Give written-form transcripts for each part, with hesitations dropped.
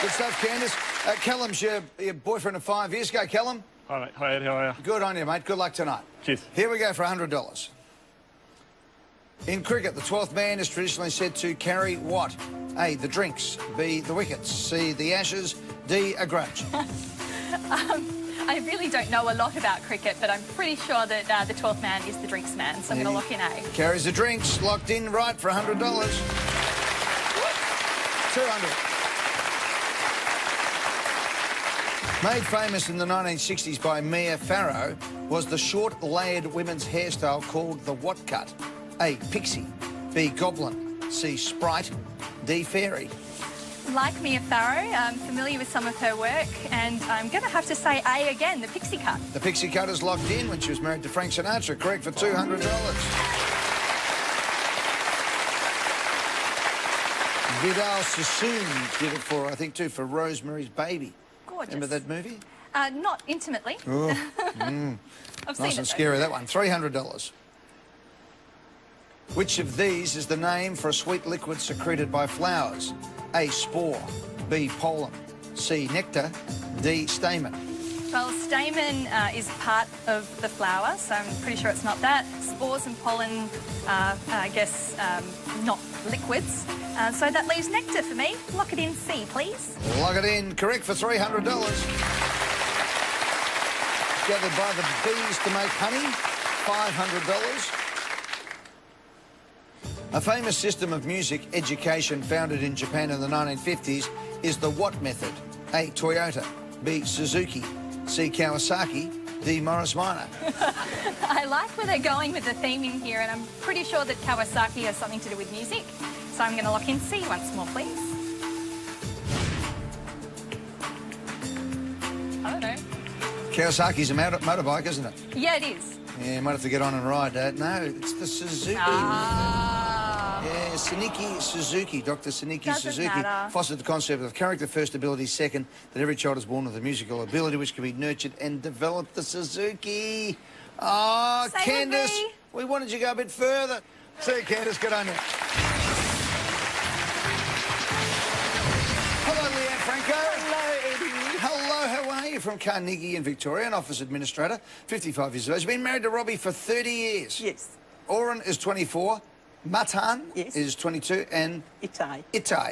Good stuff, Candice. Callum's your boyfriend of 5 years ago. Callum? Hi, mate. Hi, Ed. How are you? Good on you, mate. Good luck tonight. Cheers. Here we go for $100. In cricket, the 12th man is traditionally said to carry what? A, the drinks. B, the wickets. C, the ashes. D, a grudge. I really don't know a lot about cricket, but I'm pretty sure that the 12th man is the drinks man, so I'm going to lock in A. Carries the drinks. Locked in right for $100. 200. Made famous in the 1960s by Mia Farrow was the short, layered women's hairstyle called the what cut? A, pixie. B, goblin. C, sprite. D, fairy. Like Mia Farrow, I'm familiar with some of her work, and I'm going to have to say A again, the pixie cut. The pixie cut is locked in when she was married to Frank Sinatra. Correct for $200. Vidal Sassoon did it for, I think, too, for Rosemary's Baby. Gorgeous. Remember that movie? Not intimately. Oh, I've seen nice it, and though. scary, that one. $300. Which of these is the name for a sweet liquid secreted by flowers? A, spore. B, pollen. C, nectar. D, stamen. Well, stamen is part of the flower, so I'm pretty sure it's not that. Spores and pollen are, I guess, not liquids. So that leaves nectar for me. Lock it in C, please. Lock it in. Correct for $300. Gathered by the bees to make honey. $500. A famous system of music education founded in Japan in the 1950s is the what method? A, Toyota. B, Suzuki. C, Kawasaki. D, Morris Minor. I like where they're going with the theming here, and I'm pretty sure that Kawasaki has something to do with music. So I'm going to lock in C once more, please. I don't know. Kawasaki's a motorbike, isn't it? Yeah, it is. Yeah, might have to get on and ride that. No, it's the Suzuki. Yeah, Suniki Suzuki, Dr. Suniki Doesn't Suzuki, matter. fostered the concept of character first, ability second, that every child is born with a musical ability which can be nurtured and developed. The Suzuki. Oh, Same with Candice, me. we wanted you to go a bit further. See you, Candice, good on you. Hello, Leanne Franco. Hello, Eddie. Hello, how are you? From Carnegie in Victoria, an office administrator, 55 years of age. Been married to Robbie for 30 years. Yes. Oren is 24. Matan Yes. is 22 and Itai.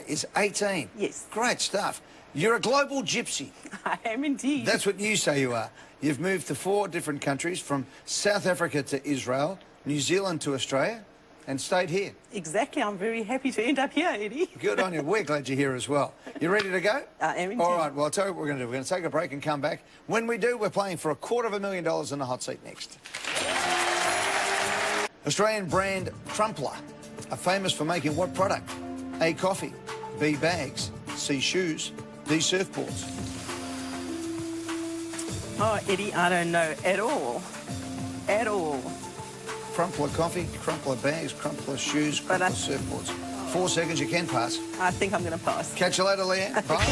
is 18. Yes. Great stuff. You're a global gypsy. I am indeed. That's what you say you are. You've moved to 4 different countries, from South Africa to Israel, New Zealand to Australia, and stayed here. Exactly. I'm very happy to end up here, Eddie. Good on you. We're glad you're here as well. You ready to go? I am indeed. All right, well, I'll tell you what we're going to do. We're going to take a break and come back. When we do, we're playing for $250,000 in the hot seat next. Australian brand Crumpler are famous for making what product? A, coffee. B, bags. C, shoes. D, surfboards. Oh, Eddie, I don't know at all. At all. Crumpler coffee, Crumpler bags, Crumpler shoes, But Crumpler surfboards. 4 seconds, you can pass. I think I'm going to pass. Catch you later, Leanne. Bye.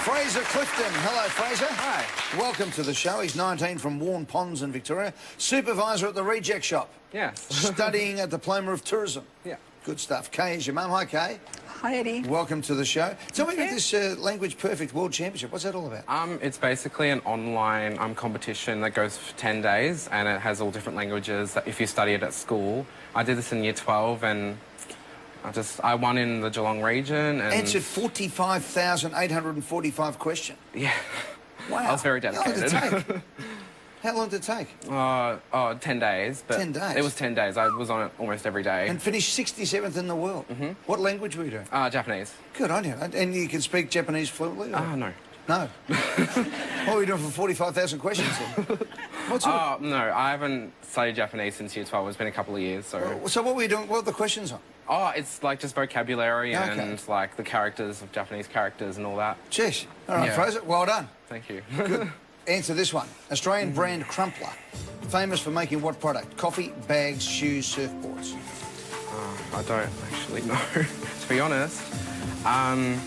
Fraser Clifton. Hello, Fraser. Hi. Welcome to the show. He's 19 from Warn Ponds in Victoria. Supervisor at the Reject Shop. Yes. Studying a Diploma of Tourism. Yeah. Good stuff. Kay is your mum. Hi, Kay. Hi, Eddie. Welcome to the show. Tell me about this Language Perfect World Championship. What's that all about? It's basically an online competition that goes for 10 days, and it has all different languages that if you study it at school. I did this in year 12, and I won in the Geelong region. And Answered 45,845 questions. Yeah. Wow. I was very dedicated. How long did it take? 10 days. But 10 days? It was 10 days. I was on it almost every day. And finished 67th in the world. What language were you doing? Japanese. Good on you. And you can speak Japanese fluently? Or? No. No. What were you doing for 45,000 questions then? No, I haven't studied Japanese since year 12. It's been a couple of years, so... So what were you doing? What were the questions on? It's like just vocabulary and like the characters of Japanese characters and all that. Jeez. All right, Fraser, well done. Thank you. Good. Answer this one. Australian brand Crumpler. Famous for making what product? Coffee, bags, shoes, surfboards. I don't actually know, to be honest. I'm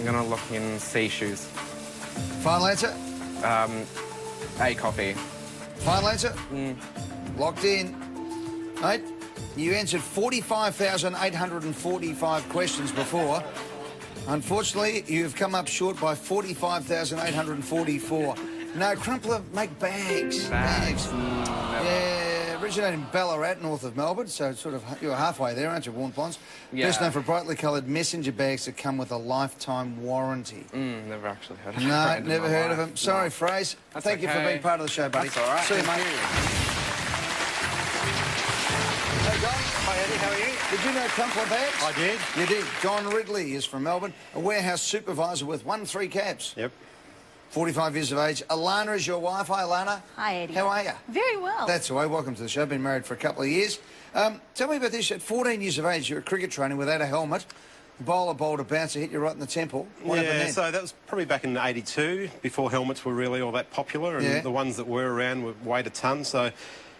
going to lock in C, shoes. Final answer? A, coffee. Final answer? Locked in. Mate, You answered 45,845 questions before. Unfortunately, you've come up short by 45,844. No, Crumpler make bags. Bags. Yeah, originated in Ballarat, north of Melbourne, so sort of you're halfway there, aren't you, Warren Ponds? Yeah. Best known for brightly coloured messenger bags that come with a lifetime warranty. Never actually heard of it. No, never heard of them. Sorry, Fraser. Thank you for being part of the show, buddy. That's all right. See you, Thank mate. you. Hey, Don. Hi, Eddie. How are you? Did you know Crumpler bags? I did. You did. Don Ridley is from Melbourne, a warehouse supervisor with 1-3 cabs. Yep. 45 years of age. Alana is your wife. Hi, Alana. Hi, Eddie. How are you? Very well. That's the way. Welcome to the show. Been married for a couple of years. Tell me about this. At 14 years of age, you're at cricket training without a helmet. The bowler bowled a bouncer, hit you right in the temple. What happened then? So that was probably back in '82, before helmets were really all that popular, and the ones that were around weighed a ton. So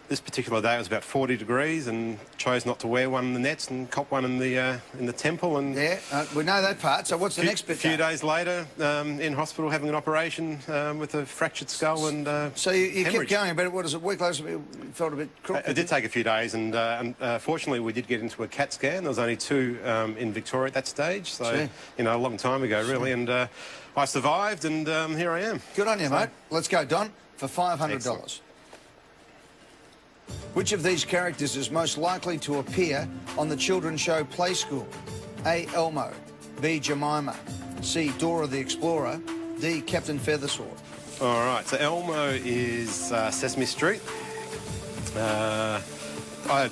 this particular day it was about 40 degrees, and chose not to wear one in the nets and cop one in the temple. And Yeah, we know that part. So what's the next bit? A few days later, in hospital having an operation with a fractured skull and So you kept hemorrhage. going, but what is it? Week later, you felt a bit crooked. It did take a few days, and fortunately we did get into a CAT scan. There was only 2 in Victoria at that stage, so Gee. you know, a long time ago really. And I survived, and here I am. Good on you, mate. Let's go, Don, for $500. Excellent. Which of these characters is most likely to appear on the children's show Play School? A. Elmo, B. Jemima, C. Dora the Explorer, D. Captain Feathersword. All right, so Elmo is Sesame Street. I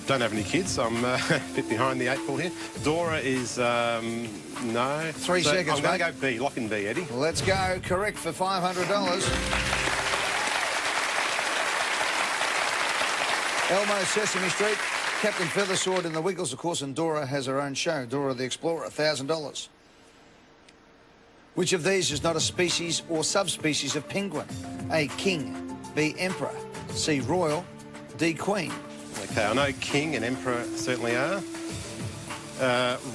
don't have any kids, so I'm a bit behind the 8 ball here. Dora is, no. 3 seconds, I'm going mate. to go B, lock in B, Eddie. Let's go. Correct for $500. Elmo, Sesame Street, Captain Feathersword in the Wiggles, of course, and Dora has her own show, Dora the Explorer, $1,000. Which of these is not a species or subspecies of penguin? A. King, B. Emperor, C. Royal, D. Queen. Okay, I know King and Emperor certainly are.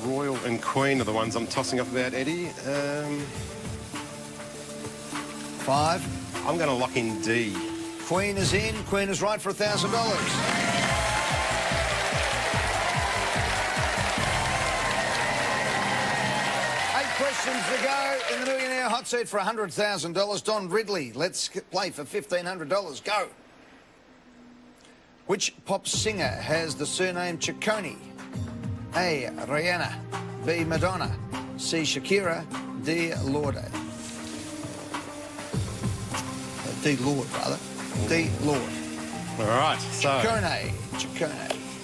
Royal and Queen are the ones I'm tossing up about, Eddie. 5. I'm going to lock in D. Queen is in. Queen is right for $1,000. 8 questions to go in the Millionaire Hot Seat for $100,000. Don Ridley, let's play for $1,500. Go. Which pop singer has the surname Ciccone? A. Rihanna, B. Madonna, C. Shakira, D. Lorde. D. Lord, rather. D. Lord. All right, so... Ciccone.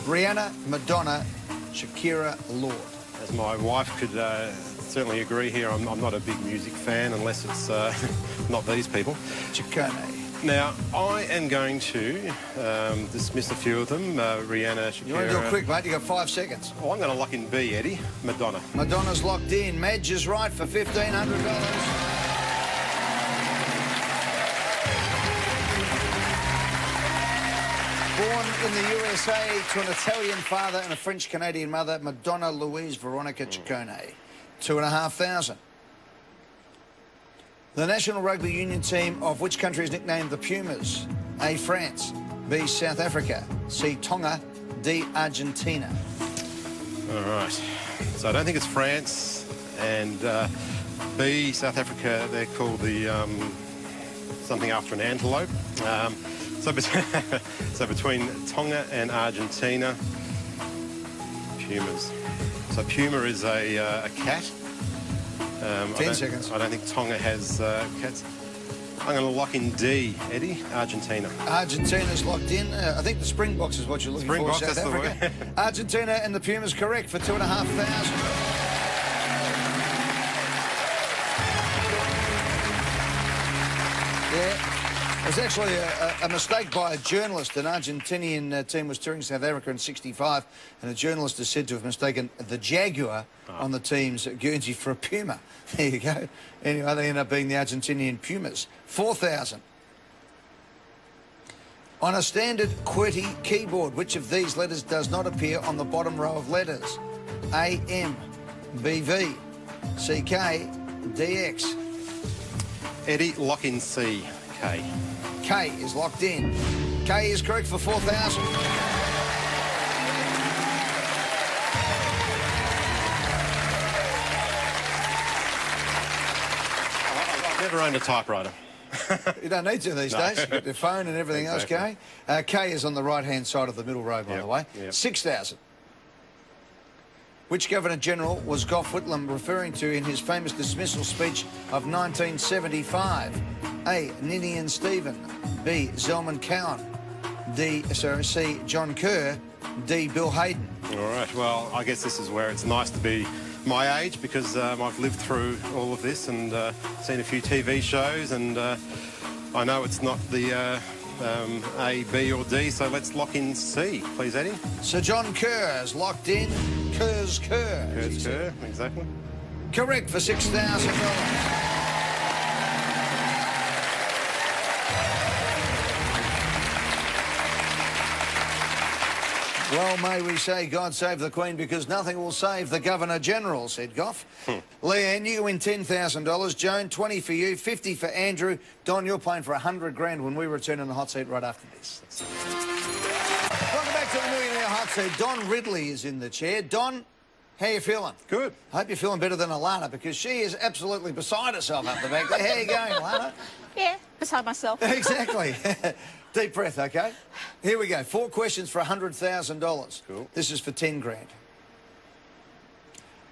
Rihanna, Madonna, Shakira, Lord. As my wife could certainly agree here, I'm not a big music fan unless it's not these people. Ciccone. Now, I am going to dismiss a few of them. Rihanna, Shakira... You want to do it quick, mate? You got 5 seconds. Oh, I'm going to lock in B, Eddie. Madonna. Madonna's locked in. Madge is right for $1,500. Born in the USA to an Italian father and a French-Canadian mother, Madonna Louise Veronica Ciccone. 2,500. The national rugby union team of which country is nicknamed the Pumas? A. France, B. South Africa, C. Tonga, D. Argentina. All right. So I don't think it's France, and B, South Africa, they're called the something after an antelope. So between Tonga and Argentina, Pumas. So Puma is a cat. 10 seconds. I don't think Tonga has cats. I'm going to lock in D, Eddie, Argentina. Argentina's locked in. I think the Springboks is what you're looking Springboks, for, South that's the Africa. word. Argentina and the Pumas correct for $2,500. Yeah. It was actually a mistake by a journalist. An Argentinian team was touring South Africa in '65, and a journalist is said to have mistaken the Jaguar on the team's Guernsey for a Puma. There you go. Anyway, they end up being the Argentinian Pumas. 4,000. On a standard QWERTY keyboard, which of these letters does not appear on the bottom row of letters? A, M, B, V, C, K, D, X. Eddie, lock in C, K. K is locked in. K is correct for 4,000. never owned a typewriter. You don't need to these days. You've got your phone and everything Exactly. else going. K is on the right-hand side of the middle row, by the way. Yep. 6,000. Which Governor-General was Gough Whitlam referring to in his famous dismissal speech of 1975? A. Ninian Stephen. B. Zelman Cowen. C. John Kerr. D. Bill Hayden. All right, well, I guess this is where it's nice to be my age because I've lived through all of this and seen a few TV shows, and I know it's not the A, B or D, so let's lock in C, please, Eddie. Sir John Kerr's locked in. Kerr's Kerr. Kurt's Kerr, exactly. Correct for $6,000. Well, may we say God save the Queen because nothing will save the Governor-General, said Gough. Leanne, you win $10,000. Joan, 20 for you, 50 for Andrew. Don, you're playing for 100 grand when we return on the hot seat right after this. Welcome back to the Millionaire Hot Seat. Don Ridley is in the chair. Don, how you feeling? Good. I hope you're feeling better than Alana because she is absolutely beside herself up the back there. How you going, Alana? Yeah, beside myself. Exactly. Deep breath, OK? Here we go. 4 questions for $100,000. Cool. This is for 10 grand.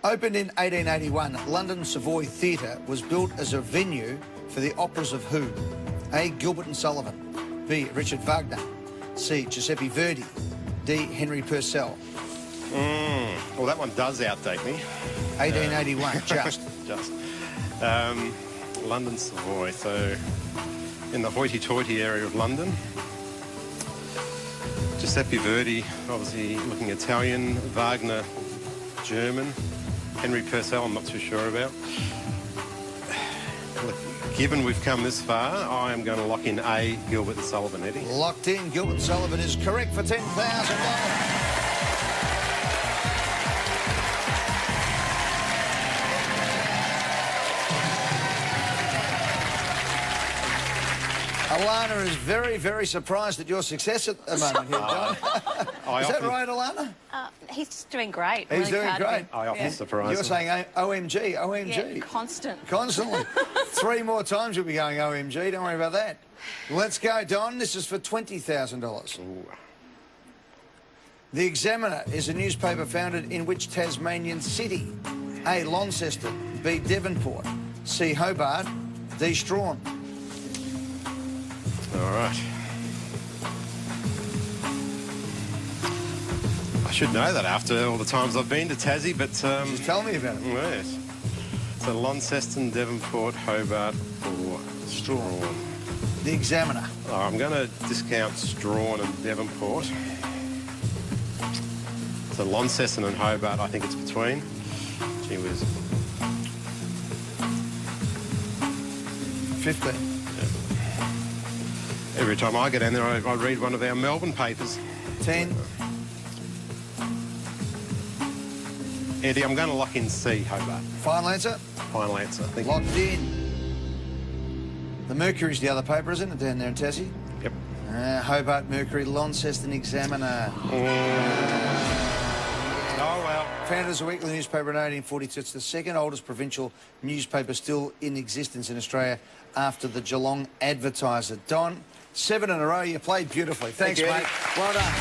Opened in 1881, London Savoy Theatre was built as a venue for the operas of who? A. Gilbert and Sullivan. B. Richard Wagner. C. Giuseppe Verdi. D. Henry Purcell. Well, that one does outdate me. 1881, just. Just. London Savoy, so in the hoity-toity area of London. Giuseppe Verdi, obviously looking Italian. Wagner, German. Henry Purcell, I'm not too sure about. Look, given we've come this far, I am going to lock in A, Gilbert and Sullivan, Eddie. Locked in. Gilbert and Sullivan is correct for $10,000. Alana is very, very surprised at your success at the moment here, John. Is that right, Alana? He's doing great. He's Really doing proud of great. him. I often surprise You're them. saying OMG, OMG. Yeah, constant. Constantly. 3 more times you'll be going OMG. Don't worry about that. Let's go, Don. This is for $20,000. The Examiner is a newspaper founded in which Tasmanian city? A. Launceston. B. Devonport. C. Hobart. D. Strawn. All right. I should know that after all the times I've been to Tassie, but... Just tell me about it. Yes. So Launceston, Devonport, Hobart or Strawn. The Examiner. Oh, I'm going to discount Strawn and Devonport. So Launceston and Hobart, I think it's between. Gee whiz. 15. Every time I get in there, I read one of our Melbourne papers. 10. Eddie, I'm going to lock in C, Hobart. Final answer? Final answer. I think. Locked in. The Mercury's the other paper, isn't it, down there in Tassie? Yep. Hobart Mercury, Launceston Examiner. Oh, well. Founded as a weekly newspaper in 1842. It's the second oldest provincial newspaper still in existence in Australia after the Geelong Advertiser. Don, 7 in a row. You played beautifully. Thanks, Thank you, mate. Eddie. Well done.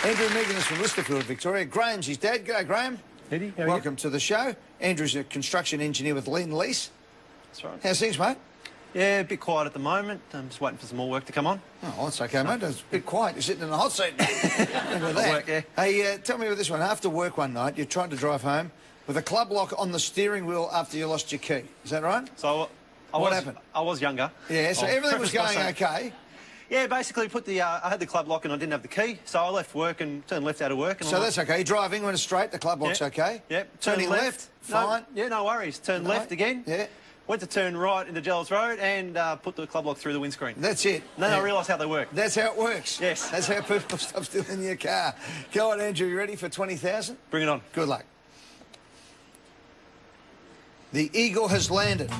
Andrew Megan is from Listerfield, Victoria. Graham's his dad. G'day, Graham. Eddie, how are you? Welcome to the show. Andrew's a construction engineer with Lean Lease. That's right. How's things, mate? Yeah, a bit quiet at the moment. I'm just waiting for some more work to come on. Oh, that's okay, mate. It's a bit quiet. You're sitting in the hot seat. Remember that. Work, yeah. Hey, tell me about this one. After work one night, you tried to drive home with a club lock on the steering wheel after you lost your key. Is that right? So What happened? I was younger. Yeah, so I'll everything was preface by going saying- okay. Yeah, basically put the I had the club lock and I didn't have the key, so I left work and turned left out of work. And So I that's okay. You're driving, went straight, the club lock's okay. Yep. Turning left, fine. No, yeah, no worries. Turn No, left again. yeah. Went to turn right into Gells Road and put the club lock through the windscreen. That's it. Then Yeah. I realised how they work. That's how it works. Yes. That's how people stop stealing your car. Go on, Andrew. You ready for 20,000? Bring it on. Good luck. The Eagle Has Landed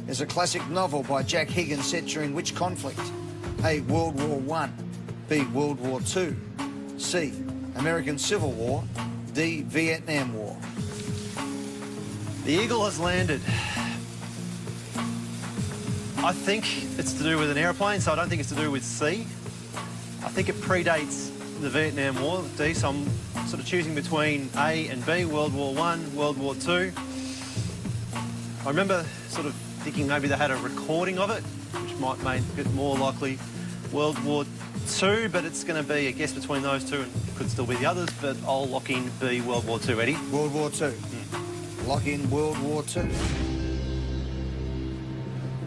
is a classic novel by Jack Higgins set during which conflict? A. World War I. B. World War II. C. American Civil War. D, Vietnam War? The Eagle has landed. I think it's to do with an aeroplane, so I don't think it's to do with sea. I think it predates the Vietnam War, D, so I'm sort of choosing between A and B, World War I, World War II. I remember sort of thinking maybe they had a recording of it, which might make it more likely World War II, but it's going to be a guess between those two, and it could still be the others, but I'll lock in B, World War II, Eddie. World War II. Lock in World War II.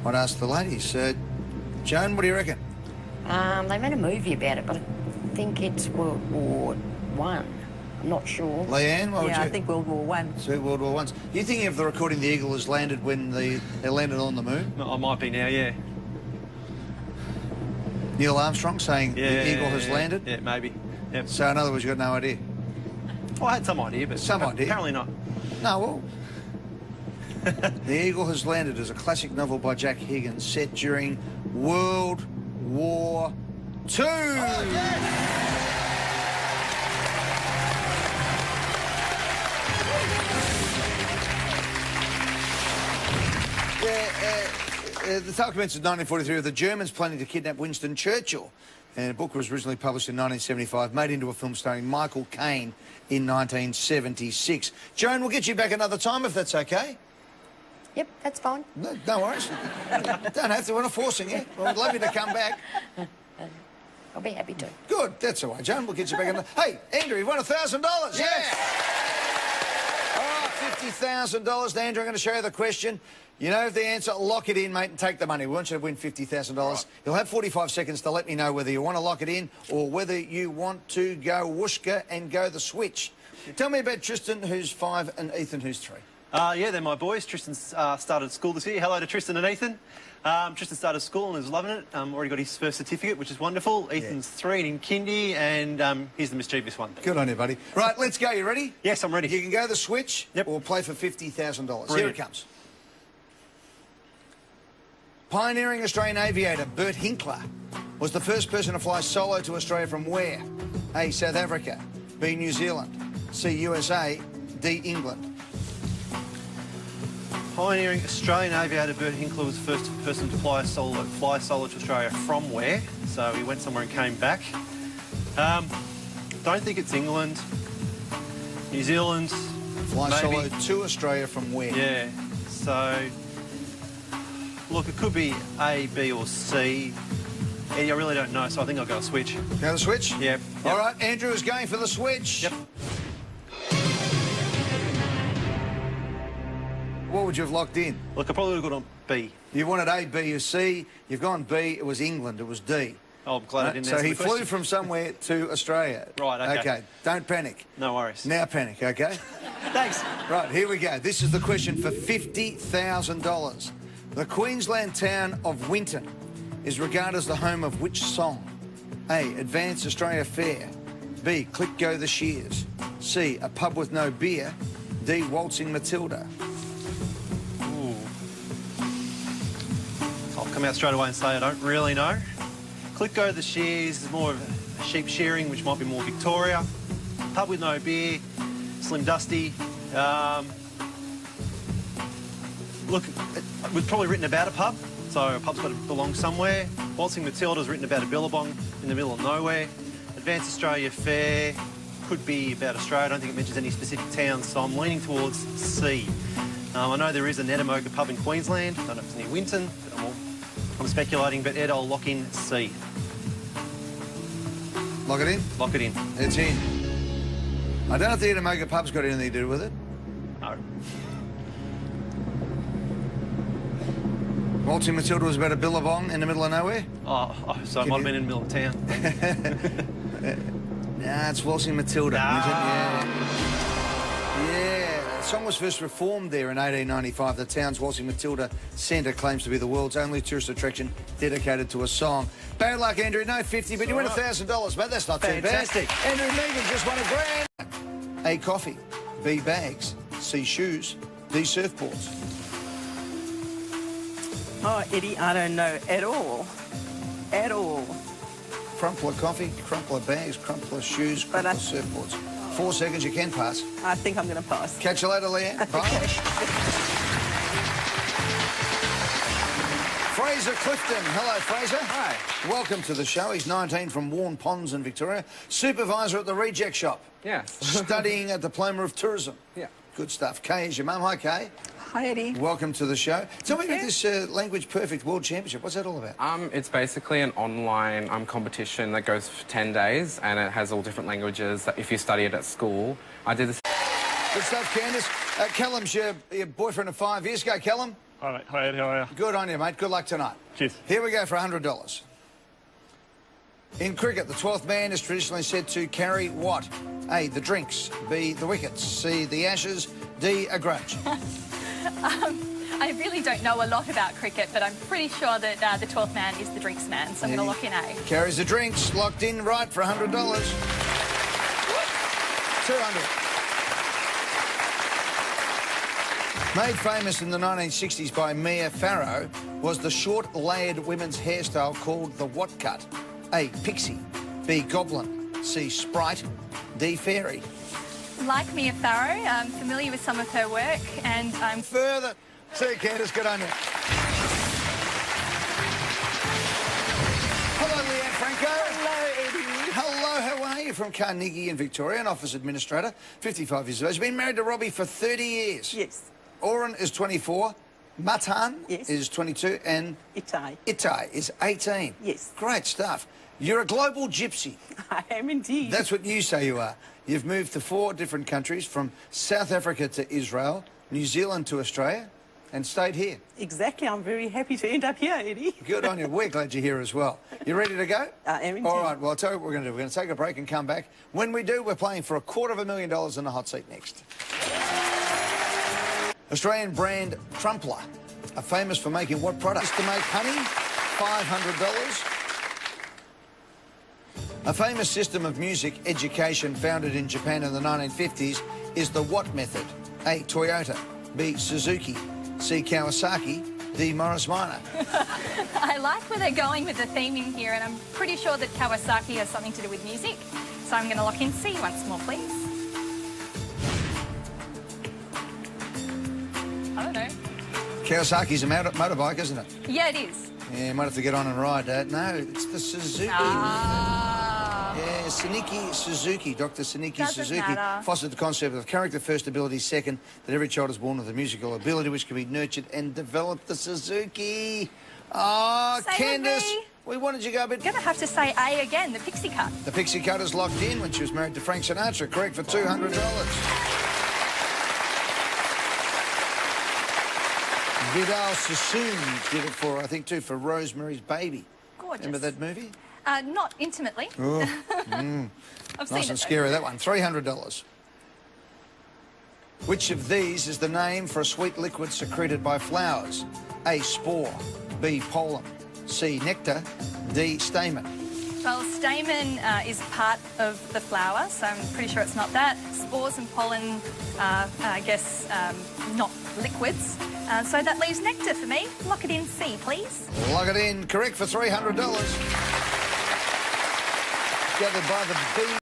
I'd ask the ladies. Joan, what do you reckon? They made a movie about it, but I think it's World War I. I'm not sure. Leanne, what would you? Yeah, I think World War I. Two World War I's. You thinking of the recording the Eagle has landed when they landed on the moon? I might be now, yeah. Neil Armstrong saying Yeah, the Eagle has landed? Yeah, maybe. Yep. So in other words, you've got no idea? Well, I had some idea, but Some idea? apparently not. No, well... The Eagle has landed is a classic novel by Jack Higgins set during World War II. Oh, the tale commences in 1943 with the Germans planning to kidnap Winston Churchill. And the book was originally published in 1975, made into a film starring Michael Caine in 1976. Joan, we'll get you back another time if that's okay. Yep, that's fine. No worries. Don't have to, we're not forcing you. Well, we'd love you to come back. I'll be happy to. Good, that's all right, Joan. We'll get you back another... Hey, Andrew, you've won $1,000. Yeah! All right, $50,000. Andrew, I'm going to show you the question. You know the answer, lock it in, mate, and take the money. We want you to win $50,000. Right. You'll have 45 seconds to let me know whether you want to lock it in or whether you want to go whooshka and go the switch. Tell me about Tristan, who's 5, and Ethan, who's 3. Yeah, they're my boys. Tristan started school this year. Hello to Tristan and Ethan. Tristan started school and is loving it. Already got his first certificate, which is wonderful. Ethan's 3 and in kindy, and he's the mischievous one. Good on you, buddy. Right, let's go. You ready? Yes, I'm ready. You can go the switch or play for $50,000. Here it comes. Pioneering Australian aviator Bert Hinkler was the first person to fly solo to Australia from where? A, South Africa, B, New Zealand, C, USA, D, England. Pioneering Australian aviator Bert Hinkler was the first person to fly solo to Australia from where? So he went somewhere and came back. Don't think it's England. New Zealand. Fly maybe. solo to Australia from where? Yeah. So, look, it could be A, B or C. Eddie, I really don't know, so I think I'll go switch. Go the switch? Yep. All right, Andrew is going for the switch. Yep. What would you have locked in? Look, I probably would have gone on B. You wanted A, B, or C. You've gone B. It was England. It was D. Oh, I'm glad I didn't So answer he the flew question. from somewhere to Australia. Right, OK. OK, don't panic. No worries. Now panic, OK? Thanks. Right, here we go. This is the question for $50,000. The Queensland town of Winton is regarded as the home of which song? A, Advance Australia Fair. B, Click Go the Shears. C, A Pub With No Beer. D, Waltzing Matilda. Ooh. I'll come out straight away and say I don't really know. Click Go the Shears is more of sheep shearing, which might be more Victoria. Pub With No Beer, Slim Dusty. Look, it was probably written about a pub, so a pub's got to belong somewhere. Waltzing Matilda's written about a billabong in the middle of nowhere. Advance Australia Fair could be about Australia. I don't think it mentions any specific towns, so I'm leaning towards C. I know there is a Netamoga pub in Queensland. I don't know if it's near Winton, but I'm speculating, but Ed, I'll lock in C. Lock it in? Lock it in. It's in. I don't know if the Netamoga pub's got anything to do with it. No. Waltzing Matilda was about a billabong in the middle of nowhere? Oh, so it might have been in the middle of town. Nah, it's Waltzing Matilda. Ah. Yeah. The song was first reformed there in 1895. The town's Waltzing Matilda Centre claims to be the world's only tourist attraction dedicated to a song. Bad luck, Andrew. No 50, but you win $1,000, mate. That's not Fantastic. too bad. Andrew Megan just won $1,000. A, coffee. B, bags. C, shoes. D, surfboards. Oh, Eddie, I don't know at all. At all. Crumpler coffee, crumpler bags, crumpler shoes, But crumpler surfboards. 4 seconds, you can pass. I think I'm going to pass. Catch you later, Leanne. Bye. Fraser Clifton. Hello, Fraser. Hi. Welcome to the show. He's 19 from Warn Ponds in Victoria. Supervisor at the Reject Shop. Yes. Studying a Diploma of Tourism. Yeah. Good stuff. Kay is your mum. Hi, Kay. Hi, Eddie. Welcome to the show. Tell me about this Language Perfect World Championship. What's that all about? It's basically an online competition that goes for 10 days, and it has all different languages that if you study it at school. I did this. Good stuff, Candice. Callum's your boyfriend of 5 years ago. Callum? Hi, mate. Hi, Ed. How are you? Good on you, mate. Good luck tonight. Cheers. Here we go for $100. In cricket, the 12th man is traditionally said to carry what? A, the drinks. B, the wickets. C, the ashes. D, a grudge. I really don't know a lot about cricket, but I'm pretty sure that the 12th man is the drinks man, so I'm going to lock in A. Carries the drinks. Locked in right for $100. 200. Made famous in the 1960s by Mia Farrow was the short, layered women's hairstyle called the what cut? A, pixie. B, goblin. C, sprite. D, fairy. Like Mia Farrow, I'm familiar with some of her work, and I'm... Further. See you, Candice. Good on you. Hello, Leanne Franco. Hello, Eddie. Hello, how are you? From Carnegie in Victoria, an office administrator, 55 years of age. Been married to Robbie for 30 years. Yes. Oren is 24. Matan Yes. is 22. And Itai is 18. Yes. Great stuff. You're a global gypsy. I am indeed. That's what you say you are. You've moved to 4 different countries, from South Africa to Israel, New Zealand to Australia, and stayed here. Exactly. I'm very happy to end up here, Eddie. Good on you. We're glad you're here as well. You ready to go? I am indeed. All right, well, I'll tell you what we're going to do. We're going to take a break and come back. When we do, we're playing for $250,000 in the hot seat next. Australian brand Crumpler are famous for making what products? To make honey, $500. A famous system of music education founded in Japan in the 1950s is the what method? A, Toyota. B, Suzuki. C, Kawasaki. D, Morris Minor. I like where they're going with the theme in here, and I'm pretty sure that Kawasaki has something to do with music, so I'm going to lock in C once more, please. I don't know. Kawasaki's a motorbike, isn't it? Yeah, it is. Yeah, you might have to get on and ride that. No, it's the Suzuki. Yeah, Saniki Suzuki, Dr. Saniki Doesn't Suzuki, matter. fostered the concept of character first, ability second, that every child is born with a musical ability which can be nurtured and developed. The Suzuki. Oh, Say Candice, with me. we wanted you to go a bit... I'm going to have to say A again, the pixie cut. The pixie cut is locked in when she was married to Frank Sinatra, correct, for $200. Vidal Sassoon did it for, I think, too, for Rosemary's Baby. Gorgeous. Remember that movie? Not intimately. Oh, I've seen nice it, and though. scary, that one. $300. Which of these is the name for a sweet liquid secreted by flowers? A, spore. B, pollen. C, nectar. D, stamen. Well, stamen is part of the flower, so I'm pretty sure it's not that. Spores and pollen are, I guess, not liquids. So that leaves nectar for me. Lock it in C, please. Lock it in. Correct for $300. Gathered by the bee.